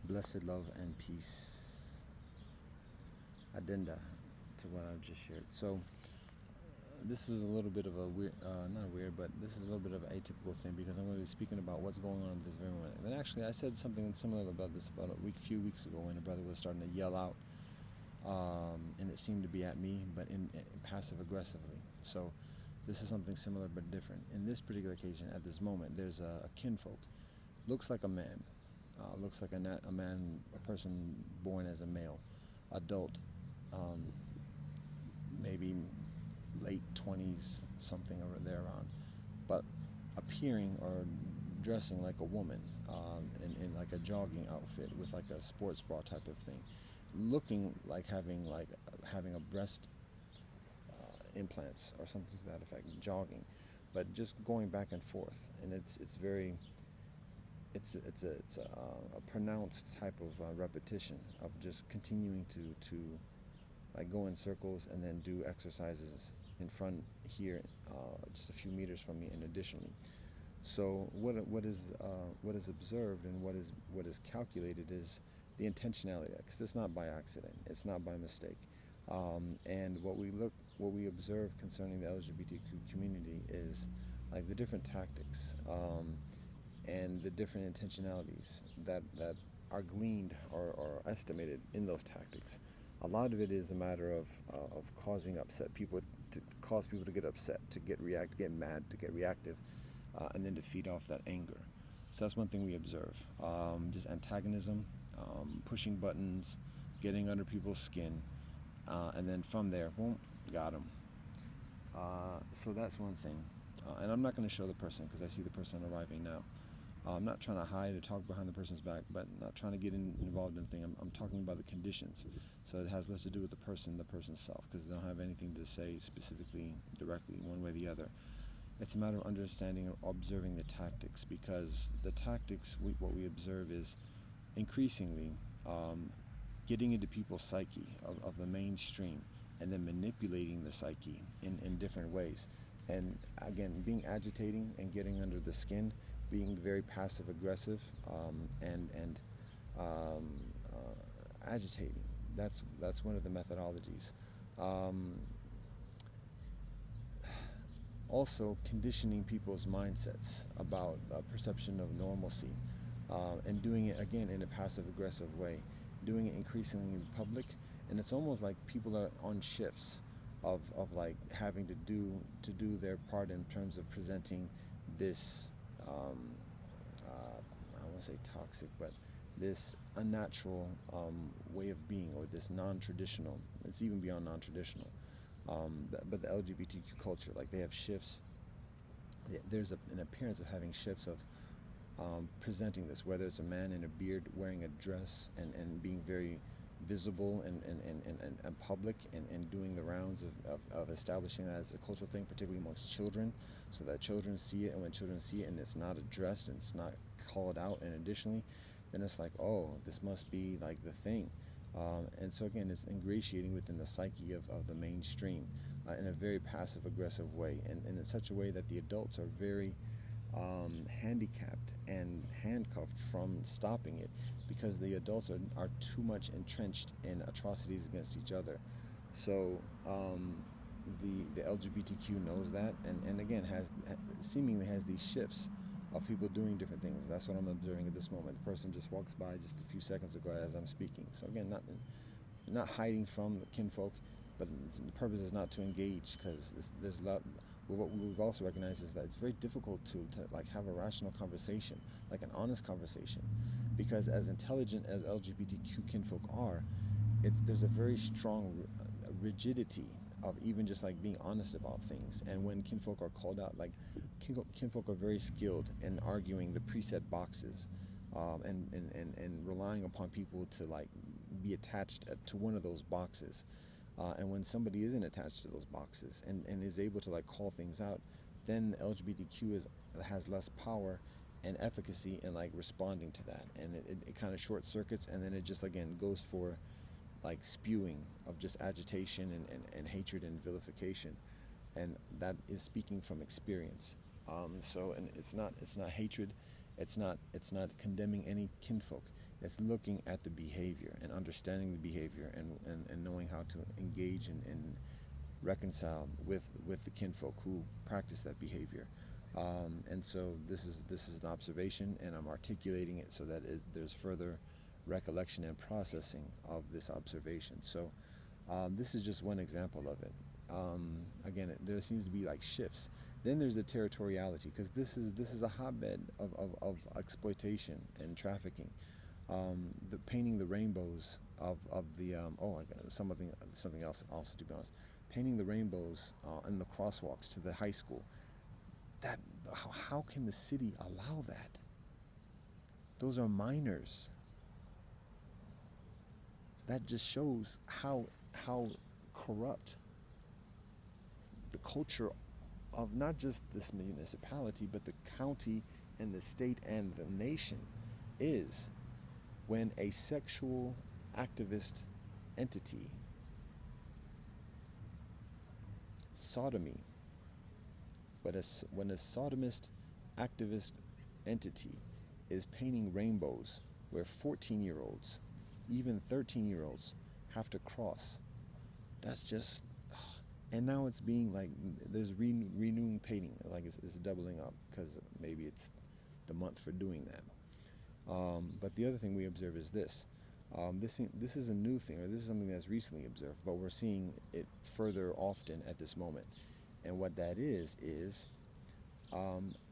Blessed love and peace. Addenda to what I've just shared. So, this is a little bit of a weird, not weird, but this is a little bit of an atypical thing because I'm going to be speaking about what's going on at this very moment. And actually, I said something similar about this about few weeks ago when a brother was starting to yell out, and it seemed to be at me, but in passive aggressively. So, this is something similar but different. In this particular occasion, at this moment, there's a kinfolk. Looks like a man. Looks like a man, a person born as a male, adult, um, maybe late 20s, something over there around, but appearing or dressing like a woman, in like a jogging outfit with like a sports bra type of thing, looking like having a breast implants or something to that effect, jogging, but just going back and forth, and it's very it's a pronounced type of repetition of just continuing to like go in circles and then do exercises in front here, just a few meters from me, and additionally. So what is observed and what is calculated is the intentionality, because it's not by accident, it's not by mistake, and what we observe concerning the LGBTQ community is like the different tactics, and the different intentionalities that are gleaned or estimated in those tactics. A lot of it is a matter of causing upset people, to cause people to get upset, to get mad, to get reactive, and then to feed off that anger. So that's one thing we observe. Just antagonism, pushing buttons, getting under people's skin, and then from there, boom, got them. So that's one thing. And I'm not going to show the person because I see the person arriving now. I'm not trying to hide or talk behind the person's back, but not trying to get involved in the thing. I'm talking about the conditions. So it has less to do with the person's self, because they don't have anything to say specifically, directly, one way or the other. It's a matter of understanding and observing the tactics, because the tactics, what we observe is increasingly getting into people's psyche of the mainstream, and then manipulating the psyche in different ways. And again, being agitating and getting under the skin, being very passive aggressive, and agitating. That's one of the methodologies. Um, Also, conditioning people's mindsets about perception of normalcy, and doing it again in a passive aggressive way, doing it increasingly in public, and it's almost like people are on shifts of like having to do their part in terms of presenting this, um, I don't want to say toxic, but this unnatural way of being, or this non-traditional. It's even beyond non-traditional. But the LGBTQ culture, like they have shifts. There's an appearance of having shifts of presenting this, whether it's a man in a beard wearing a dress and being very visible and public, and doing the rounds of establishing that as a cultural thing, particularly amongst children, so that children see it, and when children see it and it's not addressed and it's not called out, and additionally, then it's like, oh, this must be like the thing. And so again, it's ingratiating within the psyche of the mainstream, in a very passive aggressive way, and in such a way that the adults are very handicapped and handcuffed from stopping it, because the adults are too much entrenched in atrocities against each other. So the LGBTQ knows that, and again seemingly has these shifts of people doing different things. That's what I'm observing at this moment. The person just walks by just a few seconds ago as I'm speaking. So again, not hiding from the kinfolk, but the purpose is not to engage, because there's a lot. What we've also recognized is that it's very difficult to like have a rational conversation, like an honest conversation, because as intelligent as LGBTQ kinfolk are, there's a very strong rigidity of even just like being honest about things. And when kinfolk are called out, like kinfolk are very skilled in arguing the preset boxes, and relying upon people to like be attached to one of those boxes. And when somebody isn't attached to those boxes, and is able to like call things out, then LGBTQ has less power and efficacy in like responding to that, and it kind of short circuits, and then it just again goes for like spewing of just agitation and hatred and vilification, and that is speaking from experience. And it's not hatred, it's not condemning any kinfolk. It's looking at the behavior and understanding the behavior, and knowing how to engage and reconcile with the kinfolk who practice that behavior. And so this is an observation, and I'm articulating it so that there's further recollection and processing of this observation. So this is just one example of it. Again, there seems to be like shifts. Then there's the territoriality, because this is a hotbed of exploitation and trafficking. The painting the rainbows of the I got something else also, to be honest. Painting the rainbows in the crosswalks to the high school. That how can the city allow that? Those are minors. That just shows how corrupt the culture of not just this municipality, but the county and the state and the nation is, when a sexual activist entity, sodomy, but when a sodomist activist entity is painting rainbows where 14-year-olds, even 13-year-olds, have to cross, that's just, and now it's being like, there's renewing painting, like it's doubling up, because maybe it's the month for doing that. But the other thing we observe is this. This is a new thing, or this is something that's recently observed, but we're seeing it further often at this moment. And what that is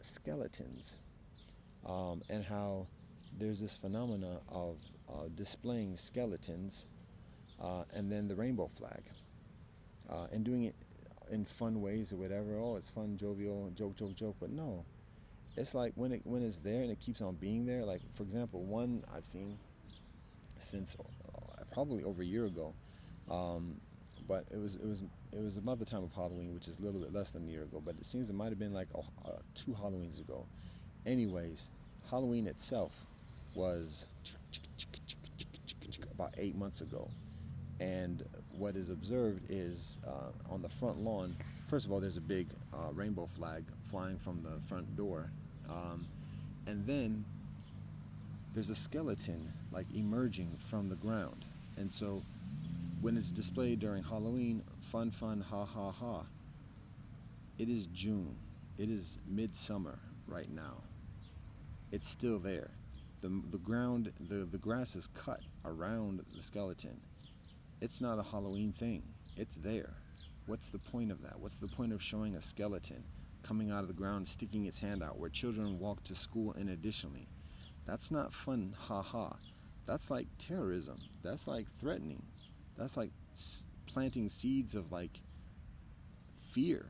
skeletons, and how there's this phenomena of displaying skeletons, and then the rainbow flag, and doing it in fun ways or whatever. Oh, it's fun, jovial, joke. But no, it's like when it's there and it keeps on being there. Like, for example, one I've seen since probably over a year ago, but it was about the time of Halloween, which is a little bit less than a year ago. But it seems it might have been like 2 Halloweens ago. Anyways, Halloween itself was about 8 months ago. And what is observed is on the front lawn, first of all, there's a big rainbow flag flying from the front door. And then there's a skeleton like emerging from the ground. And so when it's displayed during Halloween, fun, ha, ha, ha, it is June. It is midsummer right now. It's still there. The ground, the grass is cut around the skeleton. It's not a Halloween thing. It's there. What's the point of that? What's the point of showing a skeleton coming out of the ground, sticking its hand out, where children walk to school and additionally? That's not fun, ha. That's like terrorism. That's like threatening. That's like planting seeds of like fear,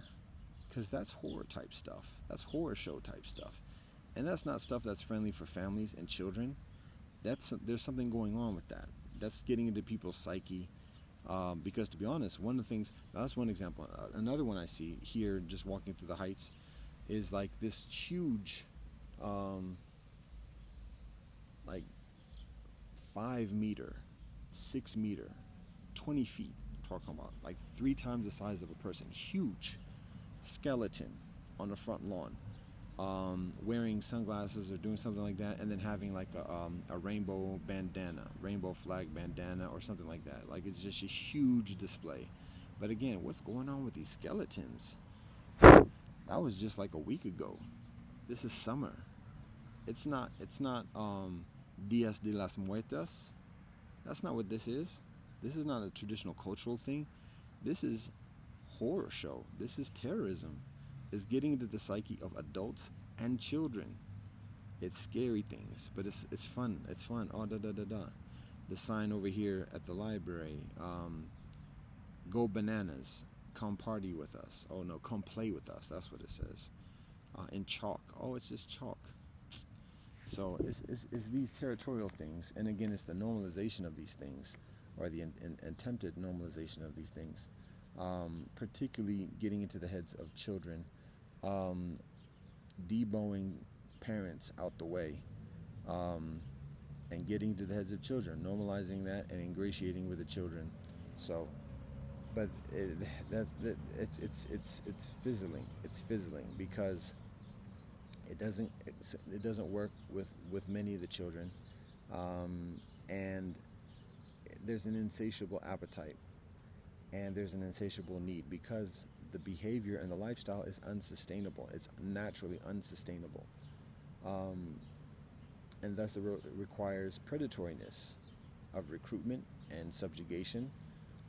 because that's horror type stuff. That's horror show type stuff. And that's not stuff that's friendly for families and children. There's something going on with that. That's getting into people's psyche. Because to be honest, one of the things, that's one example. Another one I see here, just walking through the Heights, is like this huge, like 5 meter, 6 meter, 20 feet, I'm talking about, like 3 times the size of a person, huge skeleton on the front lawn, wearing sunglasses or doing something like that, and then having like a rainbow bandana, rainbow flag bandana or something like that. Like, it's just a huge display. But again, what's going on with these skeletons? That was just like a week ago. This is summer. It's not Dias de las Muertas. That's not what this is. This is not a traditional cultural thing. This is horror show. This is terrorism. It's getting into the psyche of adults and children. It's scary things, but it's fun. It's fun. Oh, The sign over here at the library, go bananas, come party with us. Oh no, come play with us. That's what it says. In chalk. Oh, it's just chalk. So it's these territorial things, and again, it's the normalization of these things, or the attempted normalization of these things, particularly getting into the heads of children, deboing parents out the way, and getting to the heads of children, normalizing that and ingratiating with the children. So, but it's fizzling. It's fizzling because it doesn't work with many of the children. um, and there's an insatiable appetite, and there's an insatiable need because the behavior and the lifestyle is unsustainable. It's naturally unsustainable, um, and thus it requires predatoriness of recruitment and subjugation,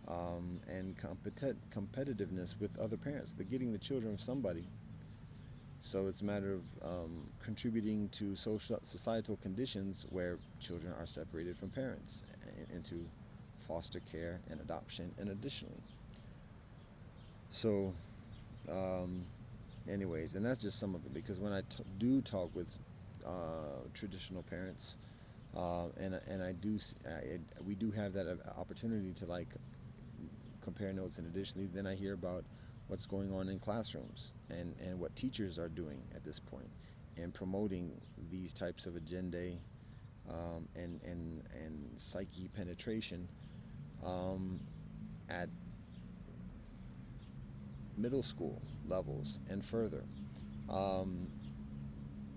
and competitiveness with other parents. They're getting the children of somebody. So it's a matter of contributing to societal conditions where children are separated from parents into foster care and adoption and additionally. So, um, anyways, and that's just some of it because when I do talk with traditional parents, and I do we do have that opportunity to like compare notes, and additionally then I hear about what's going on in classrooms and what teachers are doing at this point and promoting these types of agendae, and psyche penetration, um, at middle school levels and further. Um,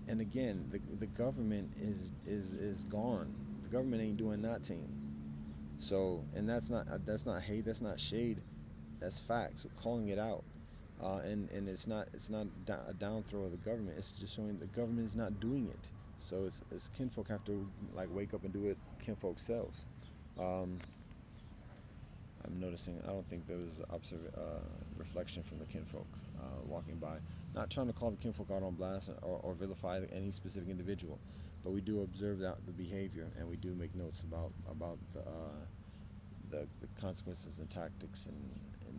and again, the government is gone. The government ain't doing nothing. So, and that's not hate, that's not shade, that's facts. We're calling it out, and it's not a down throw of the government. It's just showing the government is not doing it. So it's kinfolk have to like wake up and do it kinfolk selves. Um, I'm noticing. I don't think there was reflection from the kinfolk walking by. Not trying to call the kinfolk out on blast or vilify any specific individual, but we do observe that the behavior, and we do make notes about the consequences and tactics and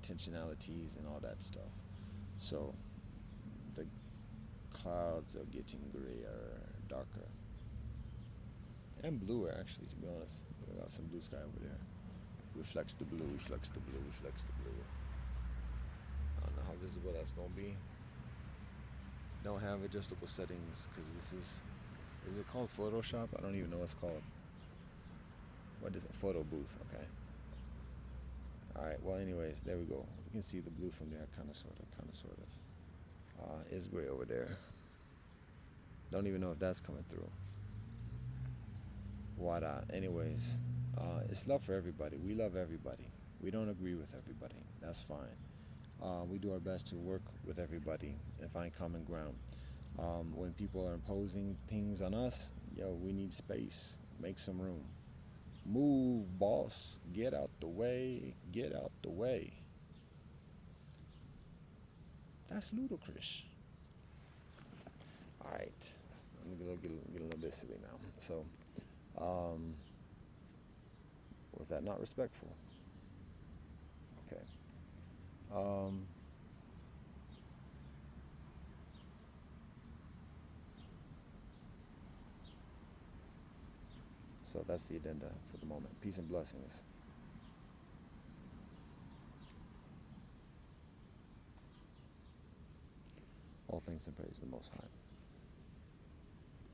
intentionalities and all that stuff. So the clouds are getting grayer, darker, and bluer actually. To be honest, we got some blue sky over there. Reflects the blue, reflects the blue, reflects the blue. I don't know how visible that's gonna be. Don't have adjustable settings because this is it called Photoshop? I don't even know what it's called. What is it? Photo booth, okay. Alright, well anyways, there we go. You can see the blue from there, kinda sorta, it's gray over there. Don't even know if that's coming through. What anyways, it's love for everybody. We love everybody. We don't agree with everybody. That's fine. We do our best to work with everybody and find common ground. When people are imposing things on us, we need space. Make some room. Move, boss. Get out the way. Get out the way. That's ludicrous. All right. I'm going to get a little bit silly now. So, was that not respectful? Okay. So that's the addenda for the moment. Peace and blessings. All things and praise the Most High.